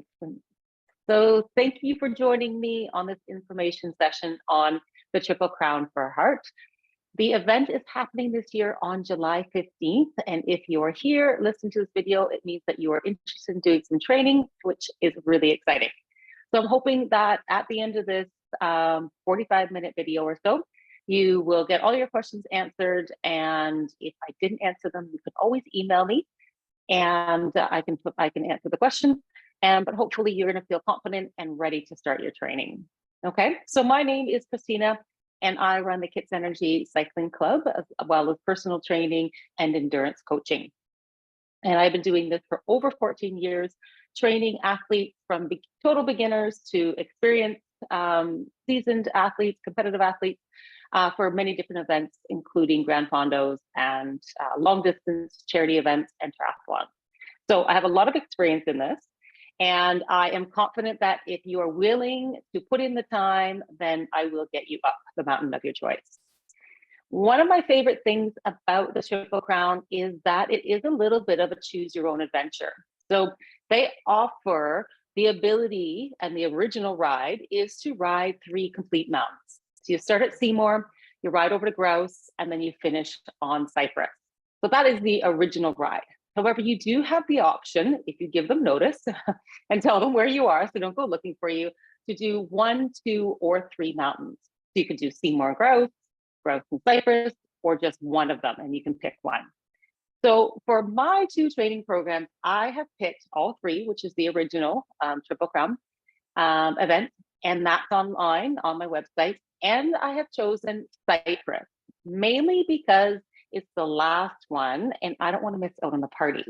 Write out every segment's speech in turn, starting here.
Excellent. So thank you for joining me on this information session on the Triple Crown for Heart. The event is happening this year on July 15th. And if you're here listening to this video, it means that you are interested in doing some training, which is really exciting. So I'm hoping that at the end of this 45-minute video or so, you will get all your questions answered. And if I didn't answer them, you can always email me and I can answer the question. But hopefully you're going to feel confident and ready to start your training. Okay, so my name is Christina, and I run the Kids Energy Cycling Club, as well as personal training and endurance coaching. And I've been doing this for over 14 years, training athletes from total beginners to experienced, seasoned athletes, competitive athletes, for many different events, including Grand Fondos and long distance charity events and triathlon. So I have a lot of experience in this. And I am confident that if you are willing to put in the time, then I will get you up the mountain of your choice. One of my favorite things about the Triple Crown is that it is a little bit of a choose your own adventure. So they offer the ability, and the original ride is to ride 3 complete mountains. So you start at Seymour, you ride over to Grouse, and then you finish on Cypress. So that is the original ride. However, you do have the option, if you give them notice and tell them where you are, so don't go looking for you, to do 1, 2, or 3 mountains. So you could do Seymour and Grouse, Grouse and Cypress, or just one of them, and you can pick one. So for my 2 training programs, I have picked all 3, which is the original Triple Crown event, and that's online on my website. And I have chosen Cypress, mainly because it's the last one, and I don't want to miss out on the party.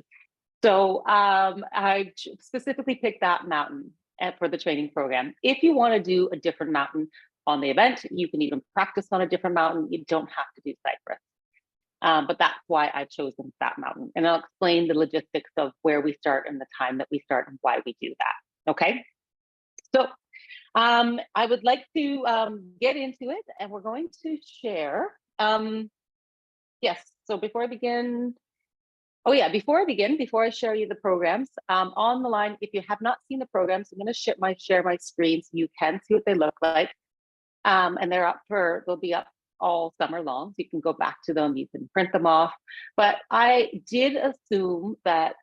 So I specifically picked that mountain for the training program. If you want to do a different mountain on the event, you can even practice on a different mountain. You don't have to do Cypress. But that's why I've chosen that mountain. And I'll explain the logistics of where we start and the time that we start and why we do that. Okay. So I would like to get into it, and we're going to share. Yes, so before I begin, before I share you the programs, on the line, if you have not seen the programs, I'm going to share my screen so you can see what they look like. And they'll be up all summer long, so you can go back to them, you can print them off. But I did assume that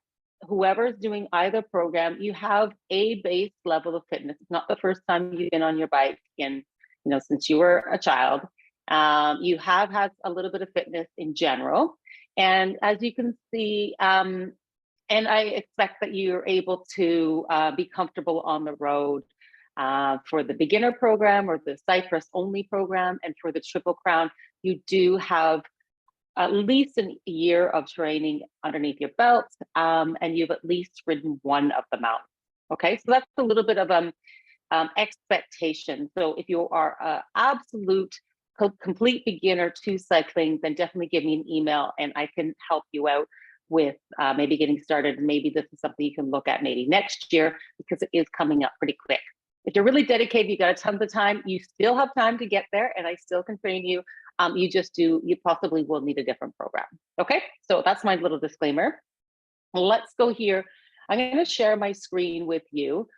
whoever's doing either program, you have a base level of fitness. It's not the first time you've been on your bike since you were a child. You have had a little bit of fitness in general. And as you can see, and I expect that you're able to be comfortable on the road for the beginner program or the Cypress only program. And for the Triple Crown, you do have at least a year of training underneath your belt, and you've at least ridden one of the mountains. Okay, so that's a little bit of expectation. So if you are an absolute complete beginner to cycling, then definitely give me an email and I can help you out with maybe getting started. Maybe this is something you can look at maybe next year, because it is coming up pretty quick. If you're really dedicated, you got a ton of time, you still have time to get there, and I still can train you. You possibly will need a different program. Okay, so that's my little disclaimer. Let's go here. I'm going to share my screen with you,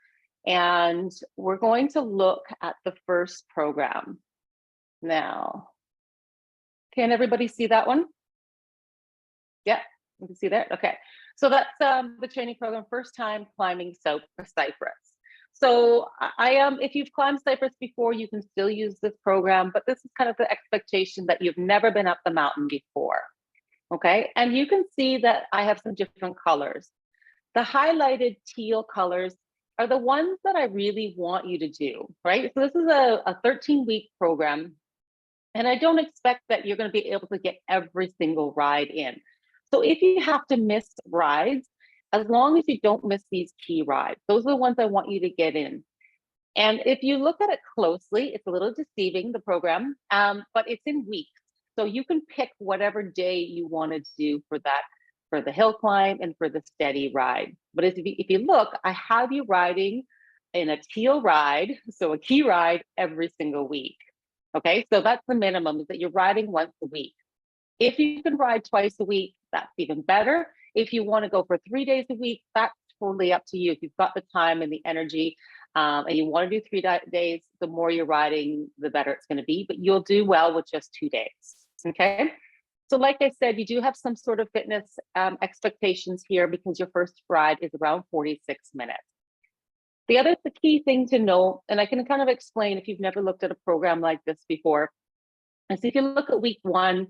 and we're going to look at the first program. Now, can everybody see that one? Yeah, you can see that. Okay, so that's the training program, first time climbing Cypress. So if you've climbed Cypress before, you can still use this program, but this is kind of the expectation that you've never been up the mountain before. Okay, and you can see that I have some different colors. The highlighted teal colors are the ones that I really want you to do, right? So this is a 13-week program. And I don't expect that you're going to be able to get every single ride in. So if you have to miss rides, as long as you don't miss these key rides, those are the ones I want you to get in. And if you look at it closely, it's a little deceiving, the program, but it's in weeks. So you can pick whatever day you want to do for that, for the hill climb and for the steady ride. But if you look, I have you riding in a teal ride, so a key ride every single week. Okay, so that's the minimum, is that you're riding once a week. If you can ride twice a week, that's even better. If you want to go for 3 days a week, that's totally up to you. If you've got the time and the energy, and you want to do 3 days, the more you're riding, the better it's going to be. But you'll do well with just 2 days. Okay. So, like I said, you do have some sort of fitness expectations here because your first ride is around 46 minutes. The key thing to know, and I can kind of explain if you've never looked at a program like this before, is if you look at week 1,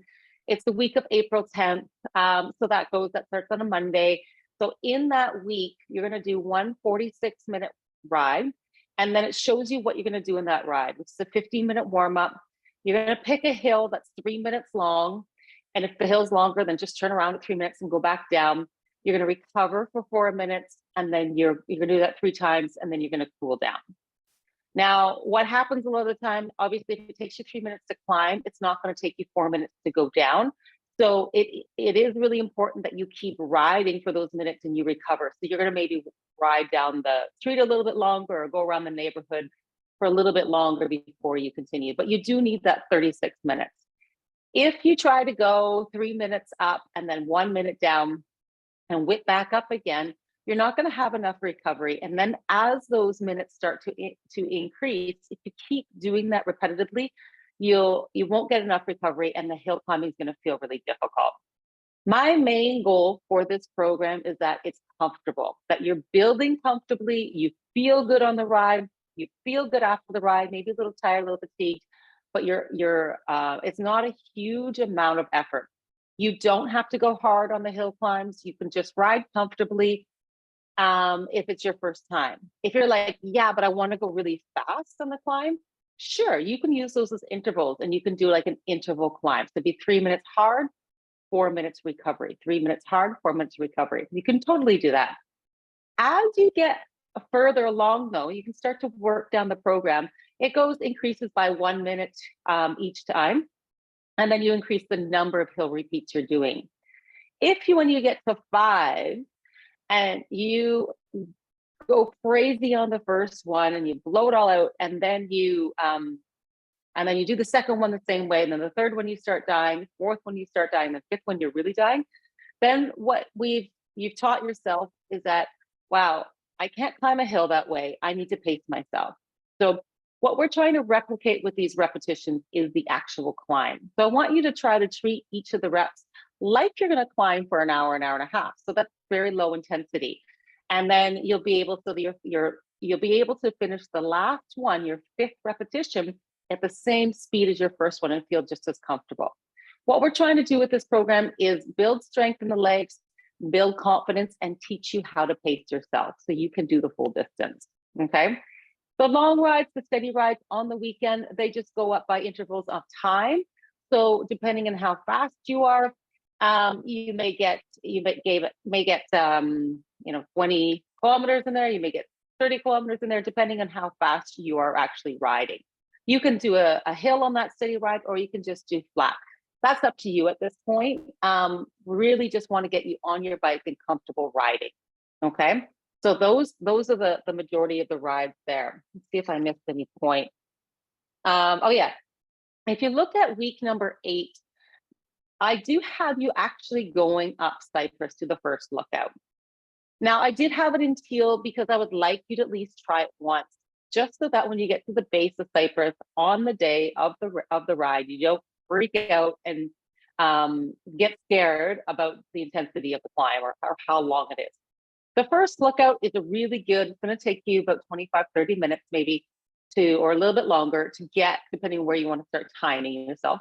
it's the week of April 10th. So that starts on a Monday. So in that week, you're going to do one 46-minute ride, and then it shows you what you're going to do in that ride, which is a 15-minute warm up. You're going to pick a hill that's 3 minutes long. And if the hill's longer, then just turn around at 3 minutes and go back down. You're going to recover for 4 minutes, and then you're going to do that 3 times, and then you're going to cool down. Now, what happens a lot of the time, obviously, if it takes you 3 minutes to climb, it's not going to take you 4 minutes to go down. So it is really important that you keep riding for those minutes and you recover. So you're going to maybe ride down the street a little bit longer or go around the neighborhood for a little bit longer before you continue. But you do need that 36 minutes. If you try to go 3 minutes up and then 1 minute down and whip back up again, you're not going to have enough recovery. And then as those minutes start to increase, if you keep doing that repetitively, you won't get enough recovery, and the hill climbing is going to feel really difficult. My main goal for this program is that it's comfortable, that you're building comfortably, you feel good on the ride, you feel good after the ride, maybe a little tired, a little fatigued, but it's not a huge amount of effort. You don't have to go hard on the hill climbs. You can just ride comfortably if it's your first time. If you're like, yeah, but I want to go really fast on the climb, sure, you can use those as intervals, and you can do like an interval climb. So it'd be 3 minutes hard, 4 minutes recovery, 3 minutes hard, 4 minutes recovery. You can totally do that. As you get further along, though, you can start to work down the program. It increases by 1 minute each time, and then you increase the number of hill repeats you're doing. When you get to 5 and you go crazy on the first one and you blow it all out, and then you do the second one the same way, and then the third one you start dying, fourth one you start dying, the fifth one you're really dying, then what you've taught yourself is that, wow, I can't climb a hill that way. I need to pace myself. So what we're trying to replicate with these repetitions is the actual climb. So I want you to try to treat each of the reps like you're going to climb for an hour and a half. So that's very low intensity. And then you'll be able to finish the last one, your 5th repetition, at the same speed as your first one and feel just as comfortable. What we're trying to do with this program is build strength in the legs, build confidence, and teach you how to pace yourself so you can do the full distance. Okay. The long rides, the steady rides on the weekend, they just go up by intervals of time. So depending on how fast you are, you may get 20 kilometers in there. You may get 30 kilometers in there, depending on how fast you are actually riding. You can do a hill on that steady ride, or you can just do flat. That's up to you at this point. Really just want to get you on your bike and comfortable riding. Okay. So those are the majority of the rides there. Let's see if I missed any point. Oh yeah. If you look at week number 8, I do have you actually going up Cypress to the first lookout. Now, I did have it in teal because I would like you to at least try it once, just so that when you get to the base of Cypress on the day of the ride, you don't freak out and get scared about the intensity of the climb or how long it is. The first lookout is a really good, it's going to take you about 25, 30 minutes maybe or a little bit longer to get, depending on where you want to start timing yourself.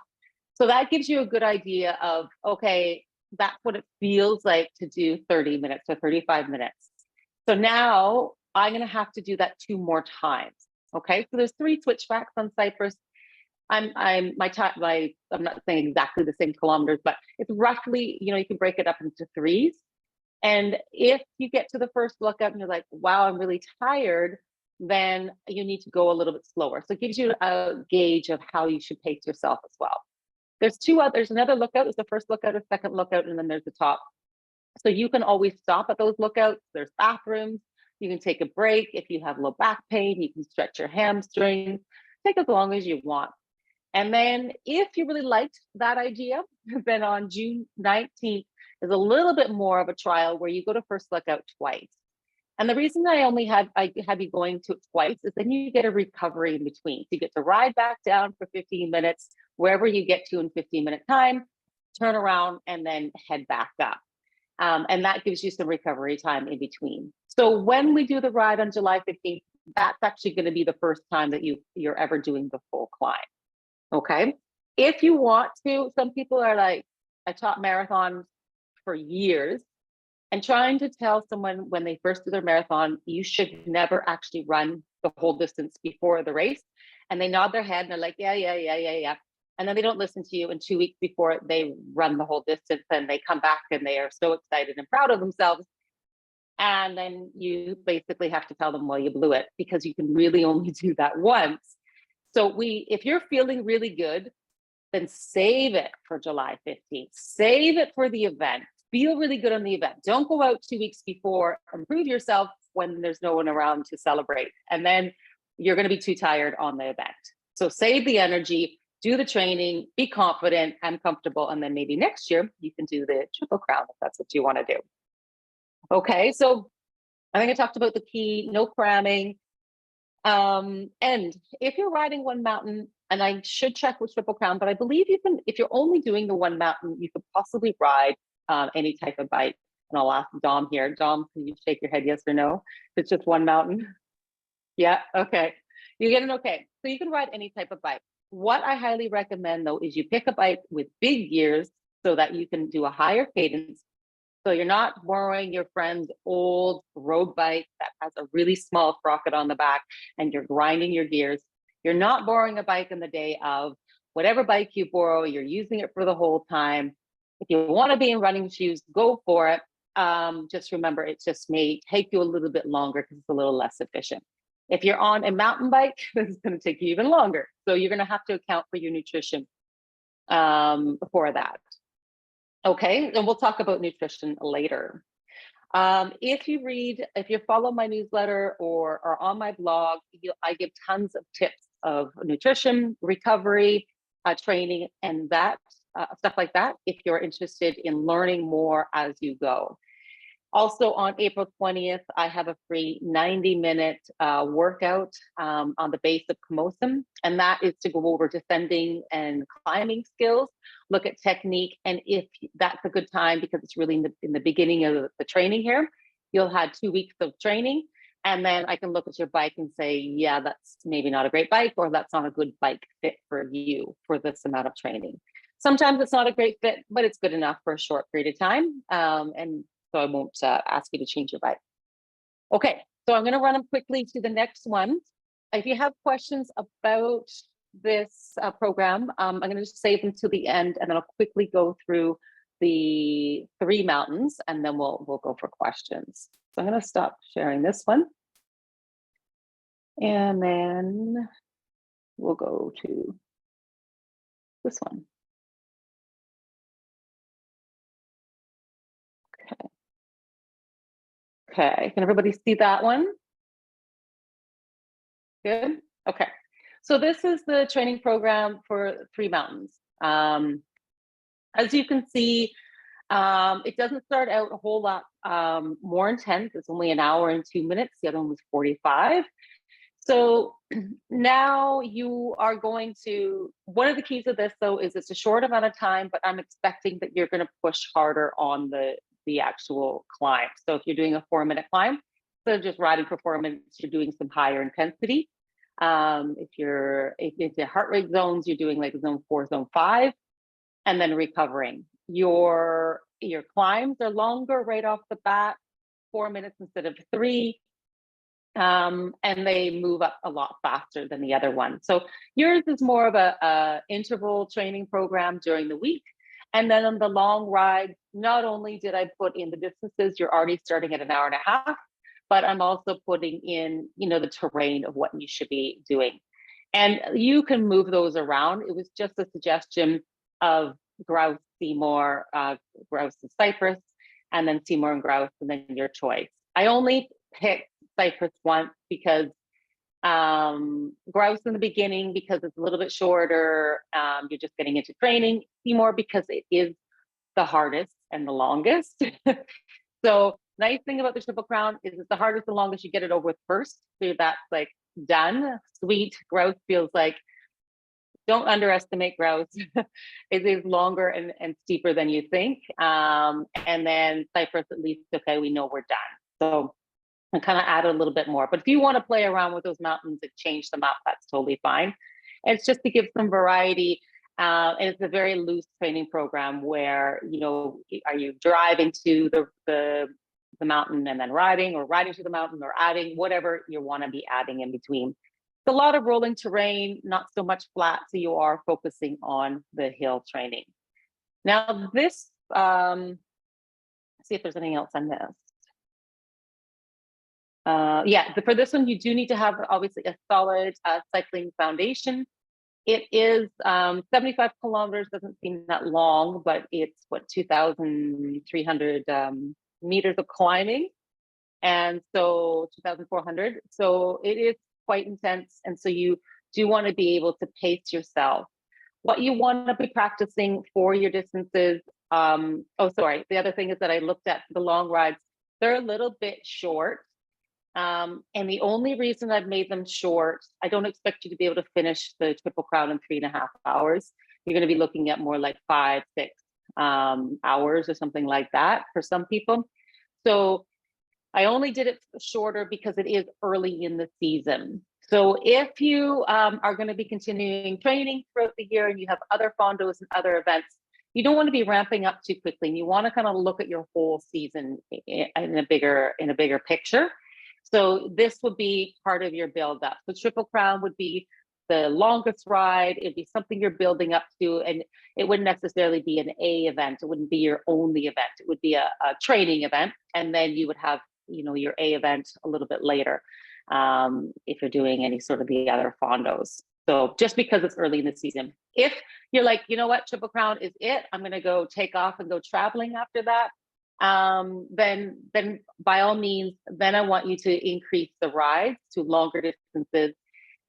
So that gives you a good idea of, okay, that's what it feels like to do 30 minutes or 35 minutes. So now I'm going to have to do that 2 more times. Okay, so there's 3 switchbacks on Cypress. I'm not saying exactly the same kilometers, but it's roughly, you can break it up into 3s. And if you get to the first lookout and you're like, wow, I'm really tired, then you need to go a little bit slower. So it gives you a gauge of how you should pace yourself as well. There's another lookout. There's the first lookout, a second lookout, and then there's the top. So you can always stop at those lookouts. There's bathrooms. You can take a break. If you have low back pain, you can stretch your hamstrings. Take as long as you want. And then if you really liked that idea, then on June 19th is a little bit more of a trial where you go to first lookout twice. And the reason I have you going to it twice is then you get a recovery in between. So you get to ride back down for 15 minutes, wherever you get to in 15-minute time, turn around and then head back up. And that gives you some recovery time in between. So when we do the ride on July 15th, that's actually going to be the first time that you're ever doing the full climb. Okay. If you want to, some people are like, I taught marathons for years, and trying to tell someone when they first do their marathon, you should never actually run the whole distance before the race. And they nod their head and they're like, yeah. And then they don't listen to you. And 2 weeks before they run the whole distance, and they come back and they are so excited and proud of themselves. And then you basically have to tell them, well, you blew it, because you can really only do that once. So if you're feeling really good, then save it for July 15th. Save it for the event. Feel really good on the event. Don't go out 2 weeks before and prove yourself when there's no one around to celebrate. And then you're going to be too tired on the event. So save the energy, do the training, be confident and comfortable. And then maybe next year you can do the Triple Crown if that's what you want to do. Okay, so I think I talked about the key, no cramming. And if you're riding one mountain, and I should check with Triple Crown, but I believe you can, if you're only doing the one mountain, you could possibly ride any type of bike. And I'll ask Dom here. Dom, can you shake your head yes or no? If it's just one mountain? Yeah, okay. You get an okay. So you can ride any type of bike. What I highly recommend though is you pick a bike with big gears so that you can do a higher cadence. So you're not borrowing your friend's old road bike that has a really small sprocket on the back and you're grinding your gears. You're not borrowing a bike in the day of. Whatever bike you borrow, you're using it for the whole time. If you want to be in running shoes, go for it. Just remember, it just may take you a little bit longer because it's a little less efficient. If you're on a mountain bike, it's going to take you even longer. So you're going to have to account for your nutrition for that. Okay, and we'll talk about nutrition later. If you follow my newsletter or are on my blog, I give tons of tips of nutrition, recovery, training, and that stuff like that, if you're interested in learning more as you go. Also on April 20th, I have a free 90-minute workout on the base of Camosun, and that is to go over descending and climbing skills, look at technique, and if that's a good time, because it's really in the beginning of the training here, you'll have 2 weeks of training, and then I can look at your bike and say, yeah, that's maybe not a great bike, or that's not a good bike fit for you for this amount of training. Sometimes it's not a great fit, but it's good enough for a short period of time, and so I won't ask you to change your bike. Okay, so I'm going to run them quickly to the next one. If you have questions about this program, I'm going to just save them to the end, and then I'll quickly go through the 3 mountains, and then we'll go for questions. So I'm going to stop sharing this one, and then we'll go to this one. Okay, can everybody see that one? Good, okay. So this is the training program for 3 mountains. As you can see, it doesn't start out a whole lot more intense. It's only an hour and 2 minutes. The other one was 45. So now you are going to, one of the keys of this though, is it's a short amount of time, but I'm expecting that you're going to push harder on the actual climb. So if you're doing a 4-minute climb, instead of just riding for 4 minutes, you're doing some higher intensity. If you're into heart rate zones, you're doing like zone 4, zone 5, and then recovering. Your climbs are longer right off the bat, 4 minutes instead of 3. And they move up a lot faster than the other one. So yours is more of a interval training program during the week. And then on the long ride, not only did I put in the distances, you're already starting at an hour and a half, but I'm also putting in, the terrain of what you should be doing. And you can move those around. It was just a suggestion of Grouse, Seymour, Grouse and Cypress, and then Seymour and Grouse, and then your choice. I only picked Cypress once because Grouse in the beginning, because it's a little bit shorter, you're just getting into training. Seymour because it is the hardest and the longest. So nice thing about the Triple Crown is it's the hardest and longest. You get it over with first, so that's like done. Sweet Grouse feels like, don't underestimate Grouse. It is longer and steeper than you think. And then Cypress, at least, okay, we know we're done. So I kind of add a little bit more. But if you want to play around with those mountains and change them up, that's totally fine. It's just to give some variety. And it's a very loose training program where, you know, are you driving to the mountain and then riding, or riding to the mountain, or adding whatever you want to be adding in between. It's a lot of rolling terrain, not so much flat. So you are focusing on the hill training. Now this, let's see if there's anything else I missed. Yeah, for this one, you do need to have obviously a solid cycling foundation. It is 75 kilometers, doesn't seem that long, but it's what, 2,300 meters of climbing. And so 2,400. So it is quite intense. And so you do want to be able to pace yourself. What you want to be practicing for your distances. The other thing is that I looked at the long rides. They're a little bit short. And the only reason I've made them short, I don't expect you to be able to finish the Triple Crown in 3.5 hours. You're going to be looking at more like 5, 6 hours or something like that for some people. So I only did it shorter because it is early in the season. So if you are going to be continuing training throughout the year and you have other fondos and other events, you don't want to be ramping up too quickly. And you want to kind of look at your whole season in a bigger picture. So this would be part of your build up. So Triple Crown would be the longest ride. It'd be something you're building up to, and it wouldn't necessarily be an A event. It wouldn't be your only event. It would be a training event, and then you would have, you know, your A event a little bit later, if you're doing any sort of the other fondos. So just because it's early in the season, if you're like, you know what, Triple Crown is it, I'm going to go take off and go traveling after that, then by all means, then I want you to increase the rides to longer distances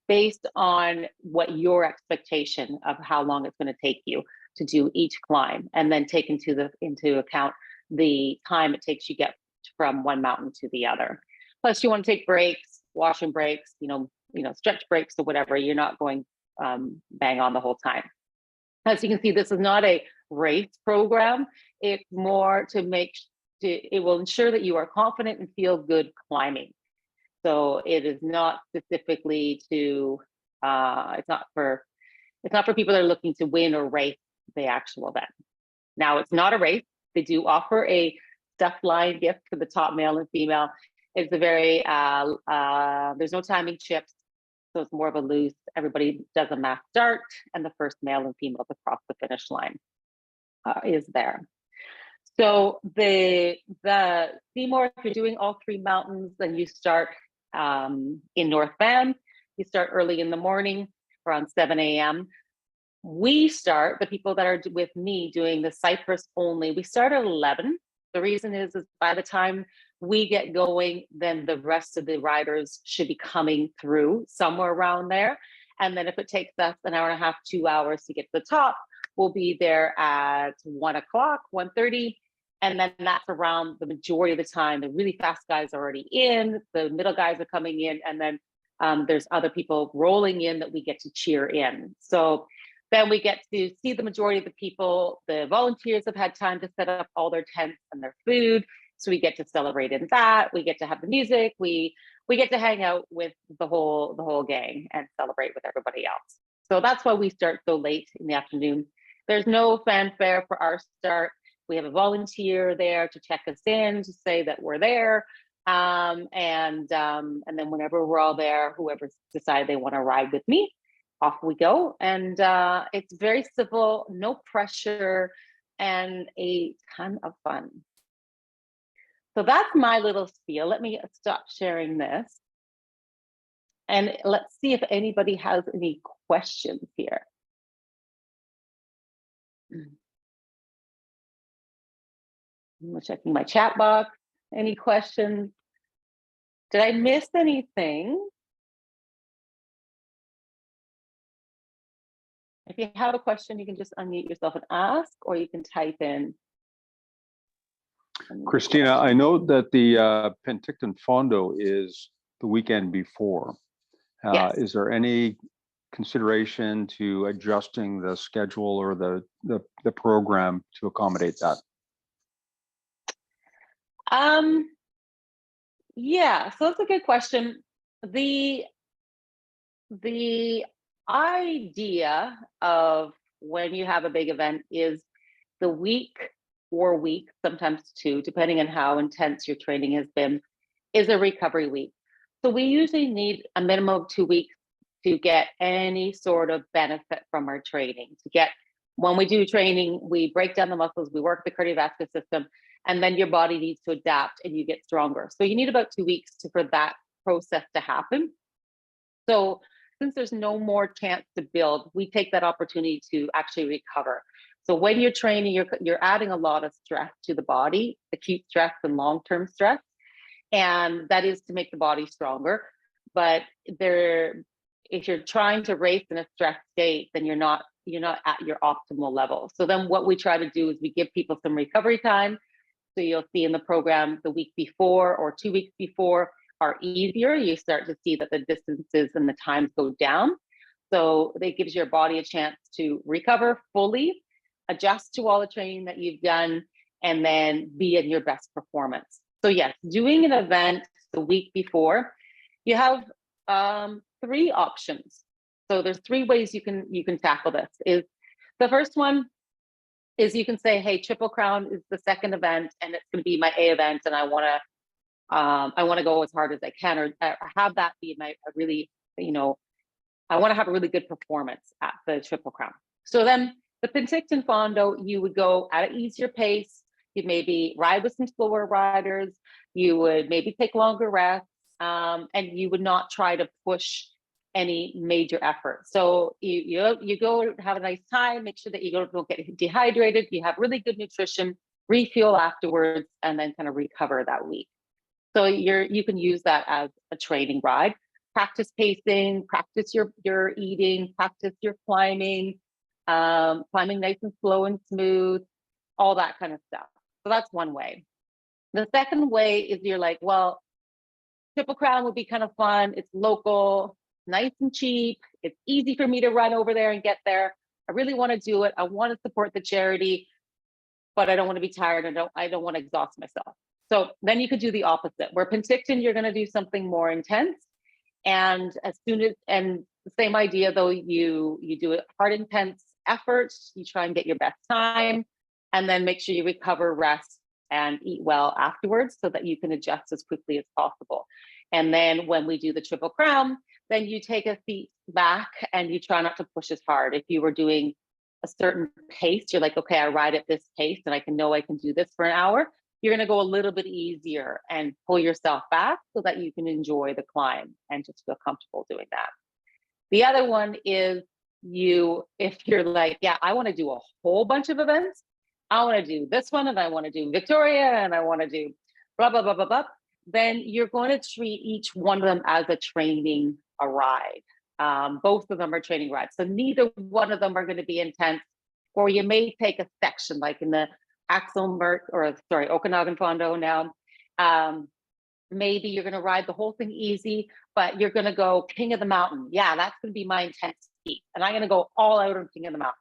based on what your expectation of how long it's going to take you to do each climb, and then take into account the time it takes you get from one mountain to the other. Plus, you want to take breaks, washing breaks, you know, stretch breaks or whatever. You're not going bang on the whole time. As you can see, this is not a race program. It's more it will ensure that you are confident and feel good climbing. So it is not specifically to, it's not for people that are looking to win or race the actual event. Now, it's not a race. They do offer a stuffed lion gift for the top male and female. It's a very, there's no timing chips. So it's more of a loose, everybody does a mass start, and the first male and female to cross the finish line is there. So the Seymour, if you're doing all 3 mountains, then you start in North Van. You start early in the morning, around 7 a.m. We start, the people that are with me doing the Cypress only, we start at 11. The reason is by the time we get going, then the rest of the riders should be coming through somewhere around there. And then if it takes us an hour and a half, 2 hours to get to the top, we'll be there at 1 o'clock, 1:30. And then that's around the majority of the time. The really fast guys are already in, the middle guys are coming in, and then there's other people rolling in that we get to cheer in. So then we get to see the majority of the people. The volunteers have had time to set up all their tents and their food. So we get to celebrate in that. We get to have the music. We get to hang out with the whole gang and celebrate with everybody else. So that's why we start so late in the afternoon. There's no fanfare for our start. We have a volunteer there to check us in, to say that we're there. And then whenever we're all there, whoever decided they want to ride with me, off we go. And it's very civil, no pressure, and a ton of fun. So that's my little spiel. Let me stop sharing this. And let's see if anybody has any questions here. I'm checking my chat box. Any questions? Did I miss anything? If you have a question, you can just unmute yourself and ask, or you can type in. Christina, I know that the Penticton Fondo is the weekend before. Yes. Is there any consideration to adjusting the schedule or the program to accommodate that? Yeah, so that's a good question. The idea of when you have a big event is the week or week, sometimes two, depending on how intense your training has been, is a recovery week. So we usually need a minimum of 2 weeks to get any sort of benefit from our training. When we do training, we break down the muscles, we work the cardiovascular system, and then your body needs to adapt and you get stronger. So you need about 2 weeks for that process to happen. So since there's no more chance to build, we take that opportunity to actually recover. So when you're training, you're adding a lot of stress to the body, acute stress and long-term stress, and that is to make the body stronger. But if you're trying to race in a stress state, then you're not at your optimal level. So then what we try to do is we give people some recovery time. So you'll see in the program the week before or 2 weeks before are easier. You start to see that the distances and the times go down. So it gives your body a chance to recover fully, adjust to all the training that you've done, and then be in your best performance. So yes, doing an event the week before, you have 3 options. So there's 3 ways you can tackle this. Is the first one is you can say, hey, Triple Crown is the second event and it's going to be my A event, and I want to go as hard as I can, or have that be my really, I want to have a really good performance at the Triple Crown. So then the Penticton Fondo, you would go at an easier pace. You'd maybe ride with some slower riders. You would maybe take longer rests, and you would not try to push any major effort. So you go have a nice time, make sure that you don't get dehydrated, you have really good nutrition, refuel afterwards, and then kind of recover that week. So you can use that as a training ride. Practice pacing, practice your eating, practice your climbing, climbing nice and slow and smooth, all that kind of stuff. So that's one way. The second way is you're like, well, Triple Crown would be kind of fun. It's local, nice and cheap. It's easy for me to run over there and get there. I really want to do it. I want to support the charity, but I don't want to be tired. I don't want to exhaust myself. So then you could do the opposite, where Penticton, you're going to do something more intense. And the same idea, though, you do a hard, intense effort, you try and get your best time, and then make sure you recover, rest, and eat well afterwards so that you can adjust as quickly as possible. And then when we do the Triple Crown, then you take a seat back and you try not to push as hard. If you were doing a certain pace, you're like, okay, I ride at this pace and I can do this for an hour. You're going to go a little bit easier and pull yourself back so that you can enjoy the climb and just feel comfortable doing that. The other one is if you're like, yeah, I want to do a whole bunch of events. I want to do this one and I want to do Victoria and I want to do blah, blah, blah, blah, blah. Then you're going to treat each one of them as a ride. Both of them are training rides. So neither one of them are going to be intense, or you may take a section like in the Okanagan Fondo now. Maybe you're going to ride the whole thing easy, but you're going to go King of the Mountain. Yeah, that's going to be my intense piece. And I'm going to go all out on King of the Mountain.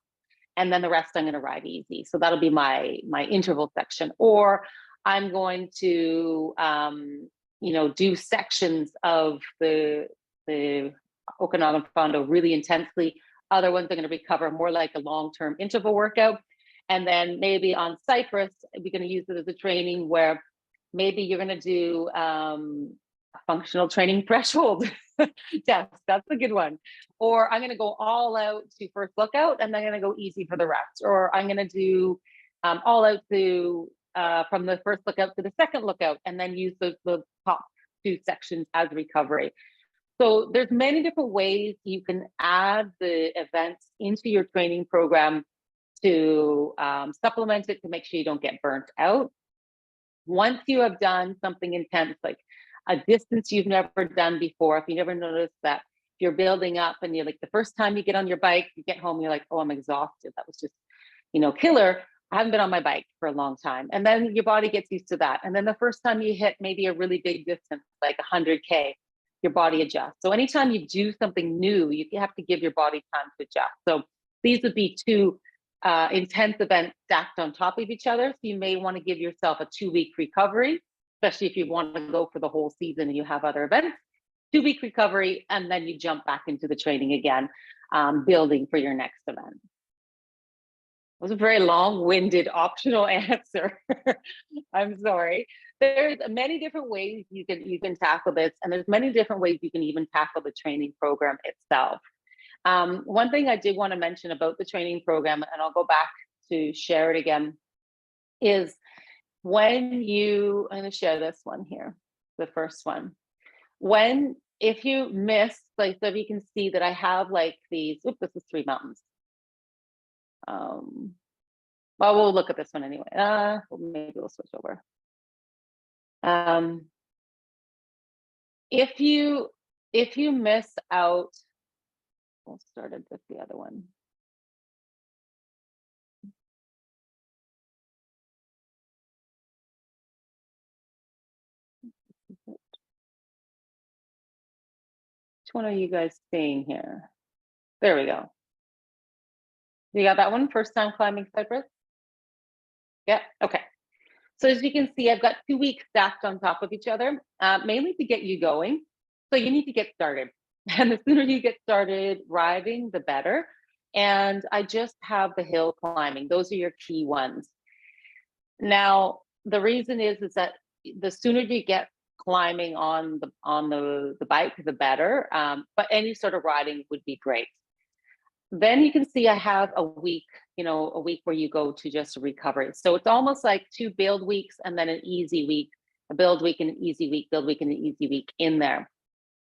And then the rest I'm going to ride easy. So that'll be my interval section. Or I'm going to, do sections of the Okanagan Fondo really intensely. Other ones are going to recover more like a long-term interval workout. And then maybe on Cypress, we're going to use it as a training where maybe you're going to do a functional training threshold test. That's a good one. Or I'm going to go all out to first lookout and then I'm going to go easy for the rest. Or I'm going to do all out to from the first lookout to the second lookout and then use the top 2 sections as recovery. So there's many different ways you can add the events into your training program to supplement it to make sure you don't get burnt out. Once you have done something intense, like a distance you've never done before, if you never noticed that you're building up and you're like, the first time you get on your bike, you get home, you're like, oh, I'm exhausted. That was just, killer. I haven't been on my bike for a long time. And then your body gets used to that. And then the first time you hit maybe a really big distance, like 100K, your body adjusts. So anytime you do something new, you have to give your body time to adjust. So these would be two intense events stacked on top of each other. So you may want to give yourself a 2-week recovery, especially if you want to go for the whole season and you have other events. 2-week recovery, and then you jump back into the training again, building for your next event. It was a very long-winded optional answer. I'm sorry. There's many different ways you can tackle this, and there's many different ways you can even tackle the training program itself. One thing I did want to mention about the training program, and I'll go back to share it again, is when you, I'm going to share this one here, the first one. If you miss, like, so you can see that I have like these, this is 3 mountains. Well, we'll look at this one anyway. Maybe we'll switch over. If you miss out, we'll start it with the other one. Which one are you guys seeing here? There we go. You got that one? First time climbing Cypress? Yeah, okay. So as you can see, I've got 2 weeks stacked on top of each other, mainly to get you going. So you need to get started. And the sooner you get started riding, the better. And I just have the hill climbing. Those are your key ones. Now, the reason is that the sooner you get climbing on the bike, the better. But any sort of riding would be great. Then you can see I have a week, a week where you go to just recovery. So it's almost like 2 build weeks and then an easy week, a build week and an easy week, build week and an easy week in there.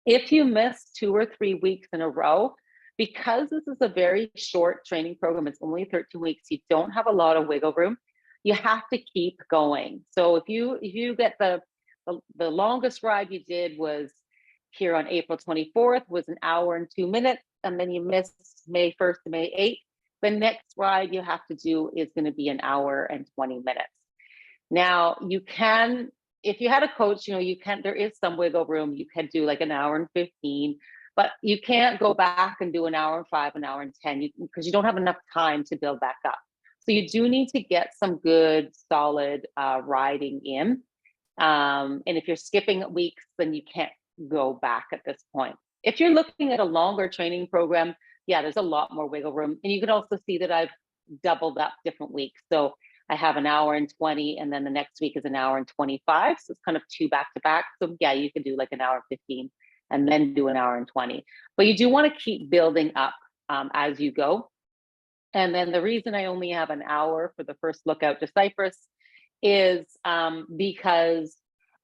If you miss 2 or 3 weeks in a row, because this is a very short training program, it's only 13 weeks, you don't have a lot of wiggle room. You have to keep going. So if you get the longest ride you did was here on April 24th, was 1 hour and 2 minutes, and then you missed May 1st to May 8th, the next ride you have to do is going to be 1 hour and 20 minutes. Now, you can, if you had a coach, there is some wiggle room. You can do like 1 hour and 15, but you can't go back and do 1 hour and 5, 1 hour and 10, because you don't have enough time to build back up. So you do need to get some good, solid riding in. And if you're skipping weeks, then you can't go back at this point. If you're looking at a longer training program, yeah, there's a lot more wiggle room. And you can also see that I've doubled up different weeks. So I have 1 hour and 20, and then the next week is 1 hour and 25. So it's kind of 2 back to back. So yeah, you could do like 1 hour and 15 and then do 1 hour and 20. But you do want to keep building up as you go. And then the reason I only have 1 hour for the first lookout to Cypress is because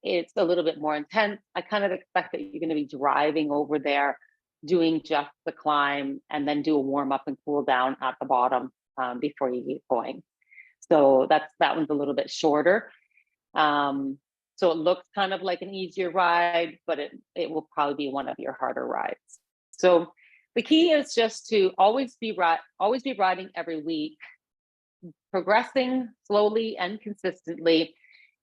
it's a little bit more intense. I kind of expect that you're going to be driving over there, doing just the climb, and then do a warm up and cool down at the bottom before you get going. So that one's a little bit shorter. So it looks kind of like an easier ride, but it will probably be one of your harder rides. So the key is just to always be riding every week, progressing slowly and consistently,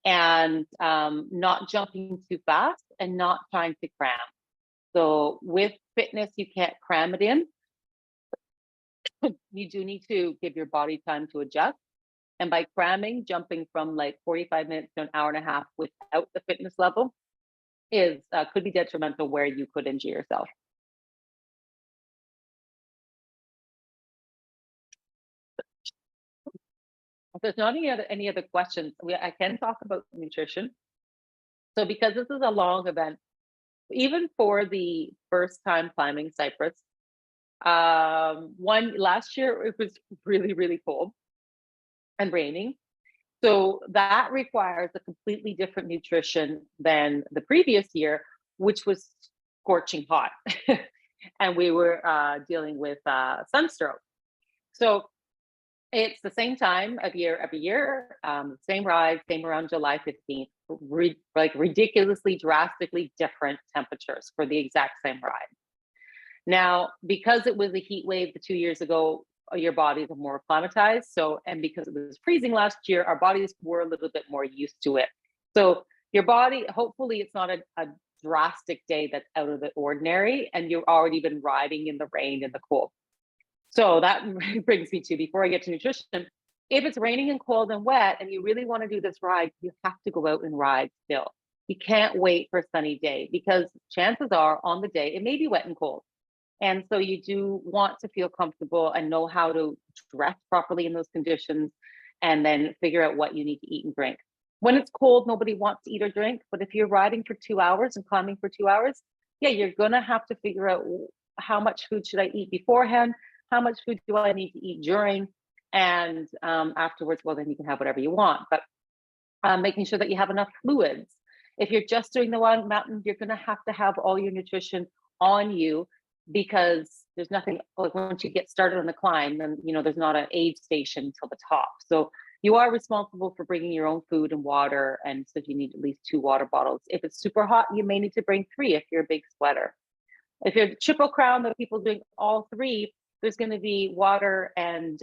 and not jumping too fast and not trying to cram. So with fitness, you can't cram it in. You do need to give your body time to adjust. And by cramming, jumping from like 45 minutes to 1 hour and a half without the fitness level could be detrimental, where you could injure yourself. If there's not any other questions, I can talk about nutrition. So because this is a long event, even for the first time climbing Cypress, last year it was really, really cold and raining. So that requires a completely different nutrition than the previous year, which was scorching hot. And we were dealing with sunstroke. So it's the same time of year every year, same ride, same around July 15th, like ridiculously, drastically different temperatures for the exact same ride. Now, because it was a heat wave the 2 years ago, your bodies are more acclimatized. So, and because it was freezing last year, our bodies were a little bit more used to it. So your body, hopefully it's not a drastic day that's out of the ordinary and you've already been riding in the rain and the cold. So that brings me to, before I get to nutrition, if it's raining and cold and wet and you really want to do this ride, you have to go out and ride still. You can't wait for a sunny day, because chances are on the day it may be wet and cold. And so you do want to feel comfortable and know how to dress properly in those conditions, and then figure out what you need to eat and drink. When it's cold, nobody wants to eat or drink. But if you're riding for 2 hours and climbing for 2 hours, yeah, you're going to have to figure out, how much food should I eat beforehand? How much food do I need to eat during? And afterwards, well, then you can have whatever you want. But making sure that you have enough fluids. If you're just doing the one mountain, you're going to have all your nutrition on you, because there's nothing like, once you get started on the climb, then there's not an aid station till the top. So you are responsible for bringing your own food and water, and so you need at least 2 water bottles. If it's super hot, you may need to bring 3 if you're a big sweater. If you're Triple Crown, the people doing all 3, there's going to be water and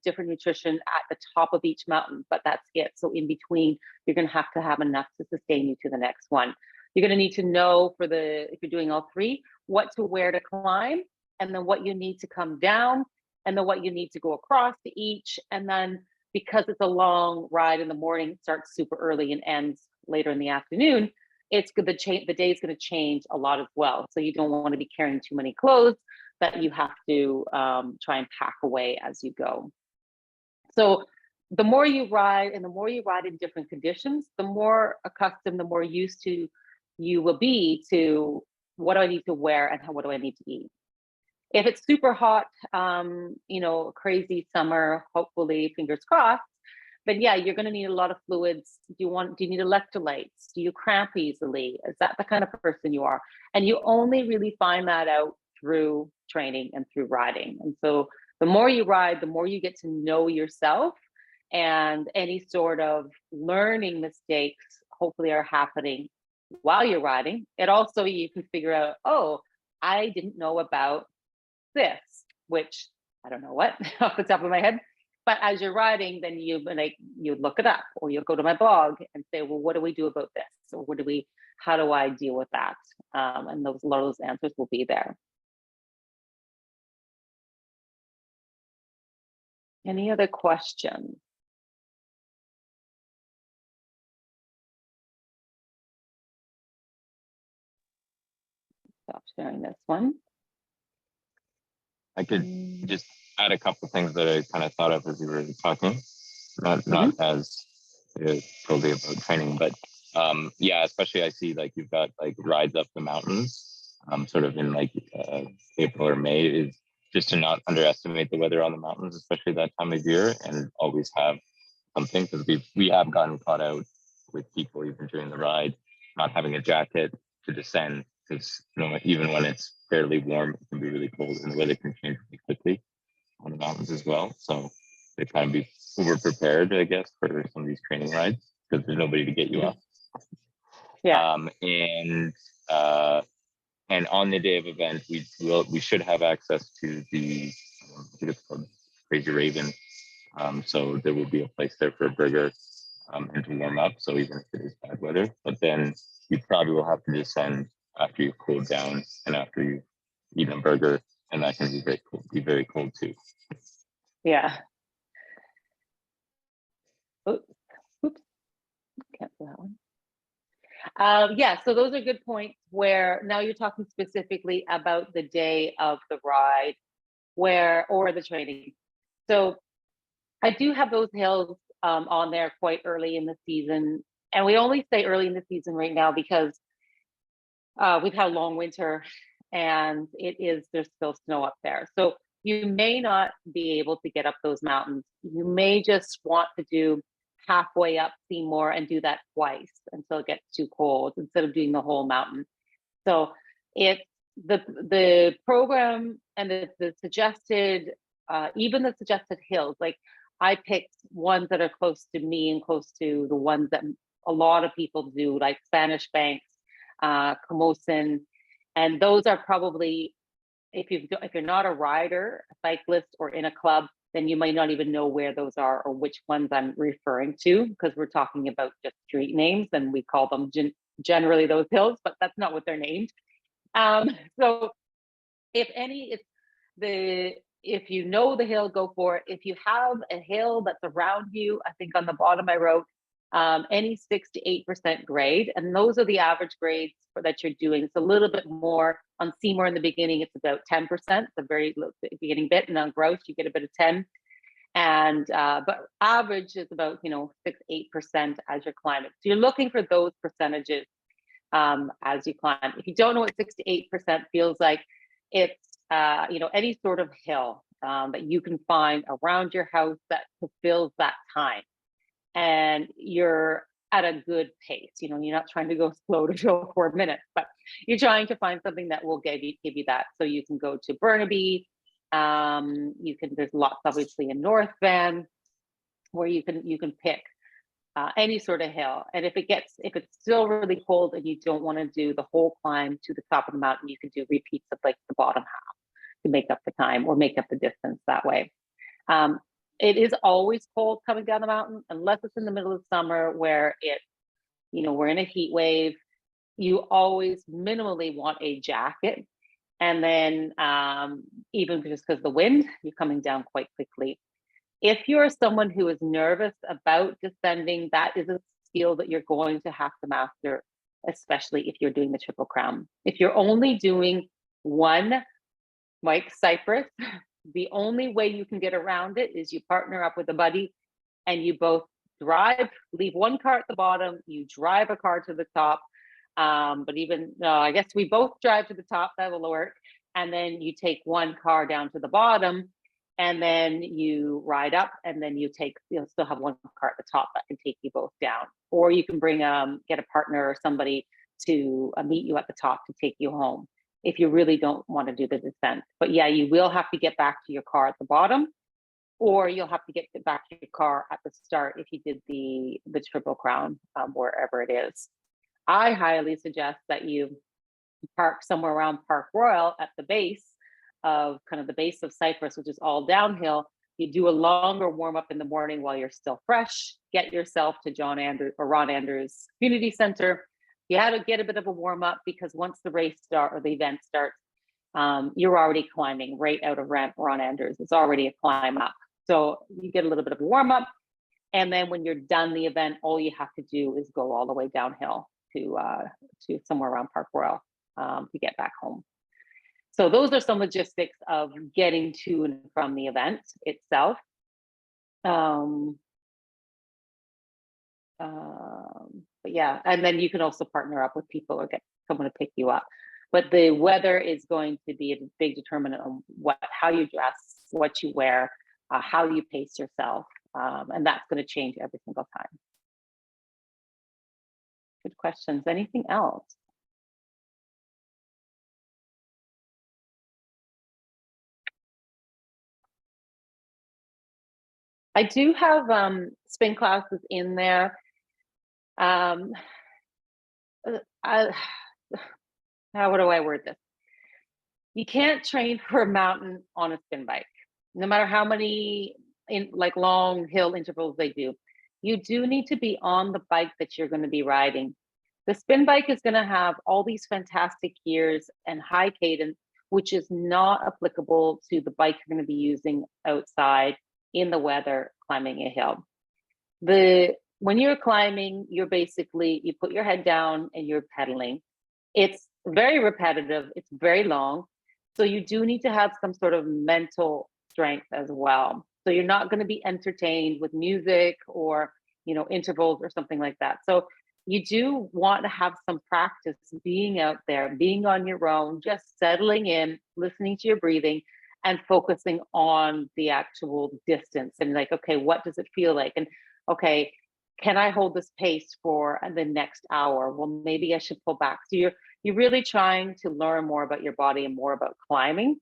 different nutrition at the top of each mountain, but that's it. So in between, you're going to have enough to sustain you to the next one. You're going to need to know, if you're doing all 3, what to wear to climb, and then what you need to come down, and then what you need to go across to each. And then, because it's a long ride in the morning, it starts super early and ends later in the afternoon, it's good, the day is going to change a lot as well. So you don't want to be carrying too many clothes that you have to try and pack away as you go. So the more you ride, and the more you ride in different conditions, the more accustomed, the more used to you will be to, what do I need to wear and what do I need to eat. If it's super hot, crazy summer, hopefully, fingers crossed, then yeah, you're going to need a lot of fluids. Do you need electrolytes? Do you cramp easily? Is that the kind of person you are? And you only really find that out through training and through riding. And so the more you ride, the more you get to know yourself, and any sort of learning mistakes hopefully are happening while you're riding. It also, you can figure out, oh, I didn't know about this, which I don't know what off the top of my head. But as you're riding, then you look it up, or you'll go to my blog and say, well, what do we do about this? Or how do I deal with that? And a lot of those answers will be there. Any other questions? Stop sharing this one. I could just add a couple of things that I kind of thought of as you were talking, not as totally about training, but yeah, especially I see like you've got like rides up the mountains, sort of in like April or May, is just to not underestimate the weather on the mountains, especially that time of year, and always have something, because we have gotten caught out with people even during the ride not having a jacket to descend, because even when it's fairly warm, it can be really cold, and the weather can change really quickly on the mountains as well. So they kind of be over prepared, I guess, for some of these training rides, because there's nobody to get you up. Yeah. And on the day of event, we should have access to the I think it's called Crazy Raven. So there will be a place there for a burger and to warm up. So even if it is bad weather, but then you probably will have to descend after you've cooled down and after you've eaten a burger, and that can be very cold too. Yeah. Oops. Can't do that one. Yeah, so those are good points, where now you're talking specifically about the day of the ride or the training. So I do have those hills on there quite early in the season. And we only say early in the season right now because we've had a long winter, and there's still snow up there. So you may not be able to get up those mountains. You may just want to do halfway up Seymour and do that twice until it gets too cold, instead of doing the whole mountain. So it's the program and the suggested, even the suggested hills, like I picked ones that are close to me and close to the ones that a lot of people do, like Spanish Banks, Camosun, and those are probably, if you're not a rider, a cyclist, or in a club, then you might not even know where those are or which ones I'm referring to, because we're talking about just street names and we call them generally those hills, but that's not what they're named. So if any, if you know the hill, go for it. If you have a hill that's around you, I think on the bottom I wrote any 6 to 8% grade, and those are the average grades that you're doing. It's a little bit more on Seymour in the beginning. It's about 10%, the very beginning bit, and on Grouse you get a bit of 10. And but average is about 6-8% as you're climbing. So you're looking for those percentages as you climb. If you don't know what 6 to 8% feels like, it's any sort of hill that you can find around your house that fulfills that time, and you're at a good pace. You're not trying to go slow to go 4 minutes, but you're trying to find something that will give you that. So you can go to Burnaby. There's lots obviously in North Van where you can pick any sort of hill. And if it's still really cold and you don't want to do the whole climb to the top of the mountain, you can do repeats of like the bottom half to make up the time or make up the distance that way. It is always cold coming down the mountain, unless it's in the middle of summer where we're in a heat wave. You always minimally want a jacket. And then even just because the wind, you're coming down quite quickly. If you're someone who is nervous about descending, that is a skill that you're going to have to master, especially if you're doing the Triple Crown. If you're only doing one, like Cypress, the only way you can get around it is you partner up with a buddy and you both leave one car at the bottom, you drive a car to the top. But even, no, I guess we both drive to the top, that will work. And then you take one car down to the bottom and then you ride up, and then you'll still have one car at the top that can take you both down. Or you can get a partner or somebody to meet you at the top to take you home if you really don't want to do the descent. But yeah, you will have to get back to your car at the bottom, or you'll have to get back to your car at the start if you did the Triple Crown, wherever it is. I highly suggest that you park somewhere around Park Royal at the base of Cypress, which is all downhill. You do a longer warm up in the morning while you're still fresh. Get yourself to Ron Andrews Community Center. You had to get a bit of a warm up, because once the event starts, you're already climbing right out of Ron Andrews. It's already a climb up. So you get a little bit of a warm up. And then when you're done the event, all you have to do is go all the way downhill to somewhere around Park Royal to get back home. So those are some logistics of getting to and from the event itself. But yeah, and then you can also partner up with people or get someone to pick you up. But the weather is going to be a big determinant on how you dress, what you wear, how you pace yourself, and that's going to change every single time. Good questions. Anything else? I do have spin classes in there. How do I word this? You can't train for a mountain on a spin bike, no matter how many long hill intervals they do. You do need to be on the bike that you're going to be riding. The spin bike is going to have all these fantastic gears and high cadence, which is not applicable to the bike you're going to be using outside in the weather climbing a hill. When you're climbing, you put your head down and you're pedaling. It's very repetitive. It's very long. So you do need to have some sort of mental strength as well. So you're not going to be entertained with music or, intervals or something like that. So you do want to have some practice being out there, being on your own, just settling in, listening to your breathing, and focusing on the actual distance and okay, what does it feel like? And okay, can I hold this pace for the next hour? Well, maybe I should pull back. So you're really trying to learn more about your body and more about climbing.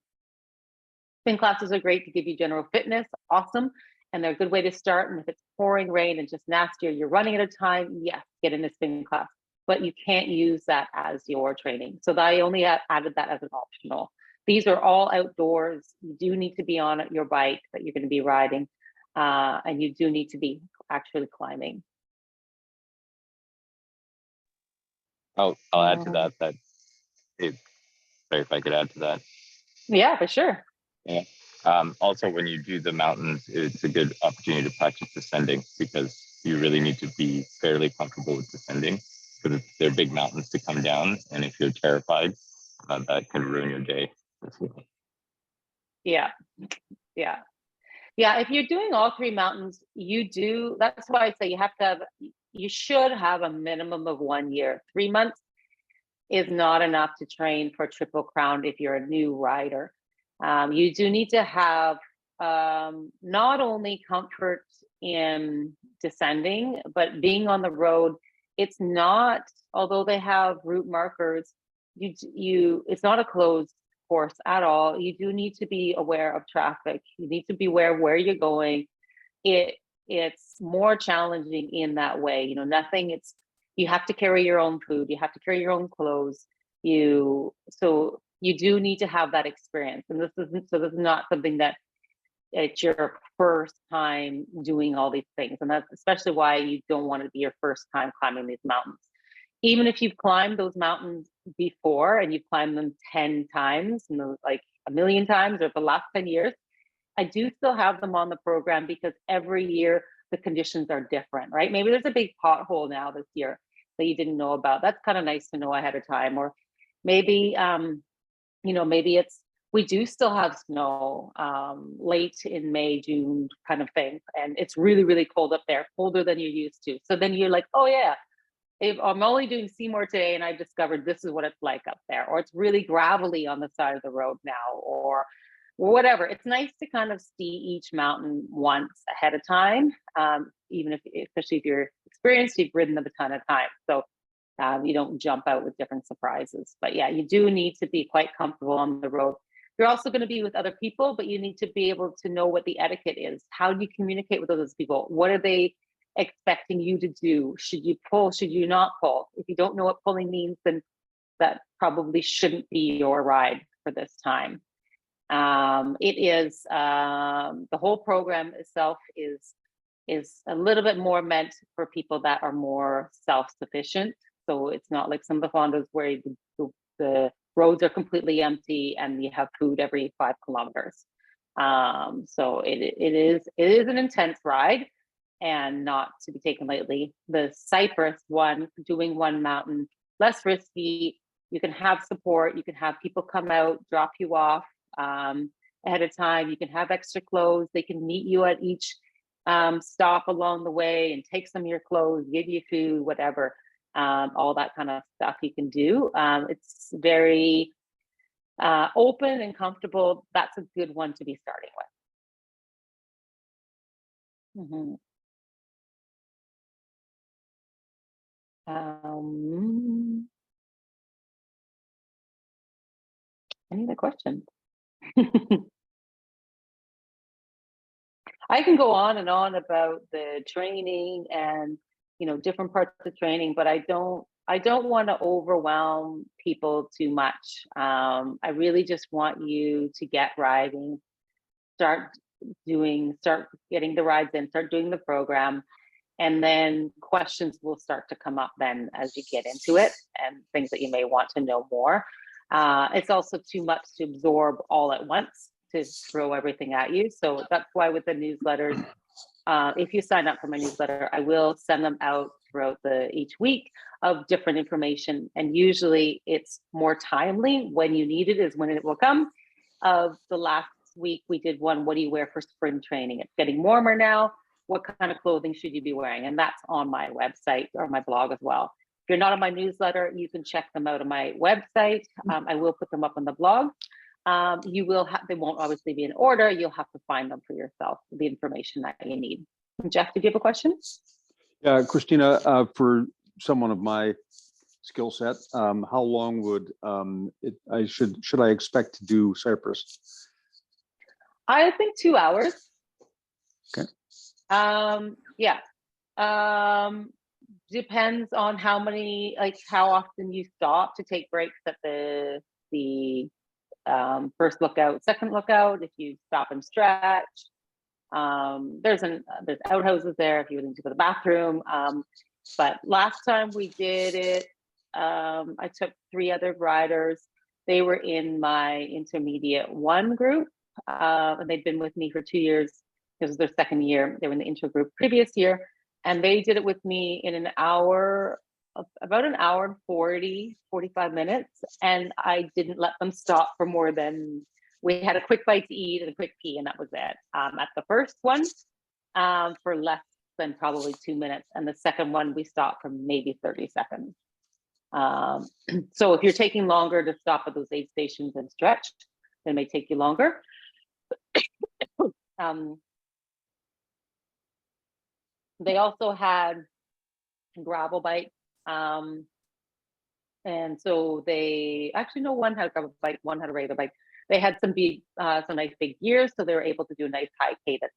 Spin classes are great to give you general fitness, awesome. And they're a good way to start. And if it's pouring rain and just nasty, or you're running at a time, yes, get in a spin class. But you can't use that as your training. So I only added that as an optional. these are all outdoors. You do need to be on your bike that you're going to be riding, and you do need to be actually climbing. I'll add to that sorry if I could add to that. Yeah, for sure. Yeah. Also, when you do the mountains, it's a good opportunity to practice descending, because you really need to be fairly comfortable with descending, because they're big mountains to come down, and if you're terrified, that can ruin your day. Yeah, yeah, yeah. If you're doing all three mountains, that's why I say you should have a minimum of 1 year. 3 months is not enough to train for Triple Crown if you're a new rider. You do need to have not only comfort in descending, but being on the road. It's not, although they have route markers, it's not a closed course at all. You do need to be aware of traffic. You need to be aware of where you're going. It's more challenging in that way. You have to carry your own food. You have to carry your own clothes. So you do need to have that experience. And this is not something that it's your first time doing all these things. And that's especially why you don't want to be your first time climbing these mountains. Even if you've climbed those mountains before and you've climbed them 10 times, like a million times or the last 10 years, I do still have them on the program because every year the conditions are different, right? Maybe there's a big pothole now this year that you didn't know about. That's kind of nice to know ahead of time. Or maybe, maybe we do still have snow late in May, June kind of thing. And it's really, really cold up there, colder than you're used to. So then you're like, oh yeah, if I'm only doing Seymour today and I discovered this is what it's like up there, or it's really gravelly on the side of the road now, or whatever. It's nice to kind of see each mountain once ahead of time, especially if you're experienced, you've ridden them a ton of times. So you don't jump out with different surprises. But yeah, you do need to be quite comfortable on the road. You're also going to be with other people, but you need to be able to know what the etiquette is. How do you communicate with those people? What are they expecting you to do? Should you pull? Should you not pull? If you don't know what pulling means, then that probably shouldn't be your ride for this time. It is the whole program itself is a little bit more meant for people that are more self-sufficient. So it's not like some of the fondas where the roads are completely empty and you have food every 5 kilometers. So it is an intense ride and not to be taken lightly. The Cypress one, doing one mountain, less risky. You can have support. You can have people come out, drop you off ahead of time. You can have extra clothes. They can meet you at each stop along the way and take some of your clothes, give you food, whatever. All that kind of stuff you can do. It's very open and comfortable. That's a good one to be starting with. Mm-hmm. Any other questions? I can go on and on about the training and different parts of training, but I don't want to overwhelm people too much. I really just want you to get riding, start getting the rides in, start doing the program, and then questions will start to come up then as you get into it and things that you may want to know more. It's also too much to absorb all at once, to throw everything at you. So that's why with the newsletters, if you sign up for my newsletter, I will send them out throughout each week of different information. And usually it's more timely when you need it is when it will come. Of the last week, we did one, what do you wear for spring training? It's getting warmer now. What kind of clothing should you be wearing? And that's on my website or my blog as well. If you're not on my newsletter, you can check them out on my website. I will put them up on the blog. They won't obviously be in order. You'll have to find them for yourself, the information that you need. Jeff, did you have a question? Yeah, Christina, for someone of my skill set, how long would should I expect to do Cypress? I think 2 hours. Okay. Yeah. Depends on how often you stop to take breaks at the first lookout, second lookout, if you stop and stretch. There's outhouses there if you need to go to the bathroom. But last time we did it, I took 3 other riders. They were in my intermediate 1 group, and they'd been with me for 2 years. This was their 2nd year. They were in the intro group previous year, and they did it with me in an hour, about an hour and 45 minutes. And I didn't let them stop for more than, we had a quick bite to eat and a quick pee, and that was it. At the first one, for less than probably 2 minutes. And the second one, we stopped for maybe 30 seconds. So if you're taking longer to stop at those aid stations and stretch, it may take you longer. They also had gravel bikes. And so they actually, no, one had a gravel bike, one had a regular bike. They had some nice big gears, so they were able to do a nice high cadence.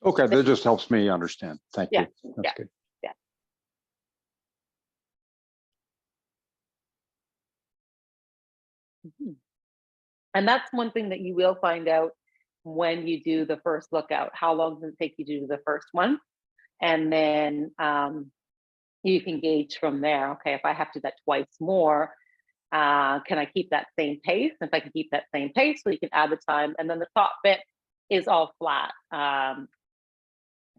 Okay, that just helps me understand. Thank you. That's good. Yeah. And that's one thing that you will find out when you do the first lookout. How long does it take you to do the first one? And then you can gauge from there. Okay, if I have to do that twice more, can I keep that same pace? If I can keep that same pace, so you can add the time. And then the top bit is all flat.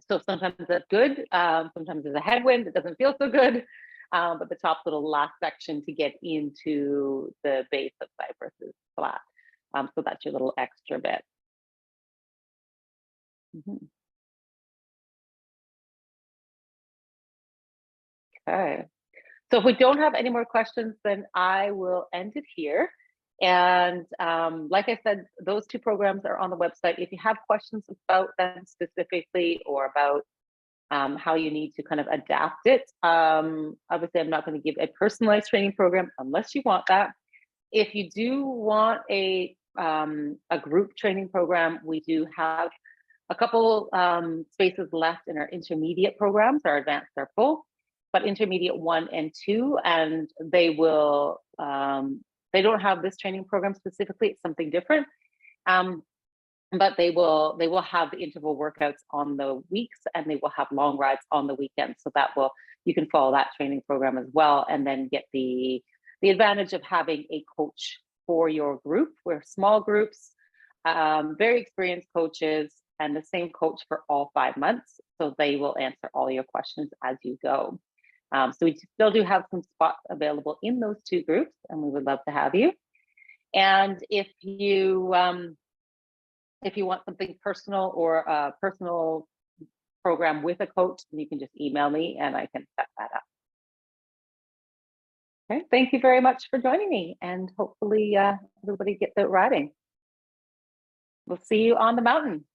So sometimes that's good. Sometimes there's a headwind, it doesn't feel so good. But the top little last section to get into the base of Cypress is flat. So that's your little extra bit. Okay. So if we don't have any more questions, then I will end it here. And like I said, those 2 programs are on the website. If you have questions about them specifically, or about how you need to kind of adapt it, obviously I'm not going to give a personalized training program unless you want that. If you do want a group training program, we do have a couple spaces left in our intermediate programs. Our advanced are full, but intermediate 1 and 2, and they will, they don't have this training program specifically, it's something different. But they will have the interval workouts on the weeks, and they will have long rides on the weekends. So that will, you can follow that training program as well, and then get the advantage of having a coach for your group. We're small groups, very experienced coaches, and the same coach for all 5 months. So they will answer all your questions as you go. So we still do have some spots available in those 2 groups, and we would love to have you. And if you want something personal, or a personal program with a coach, then you can just email me and I can set that up. Okay, thank you very much for joining me, and hopefully everybody gets out riding. We'll see you on the mountain.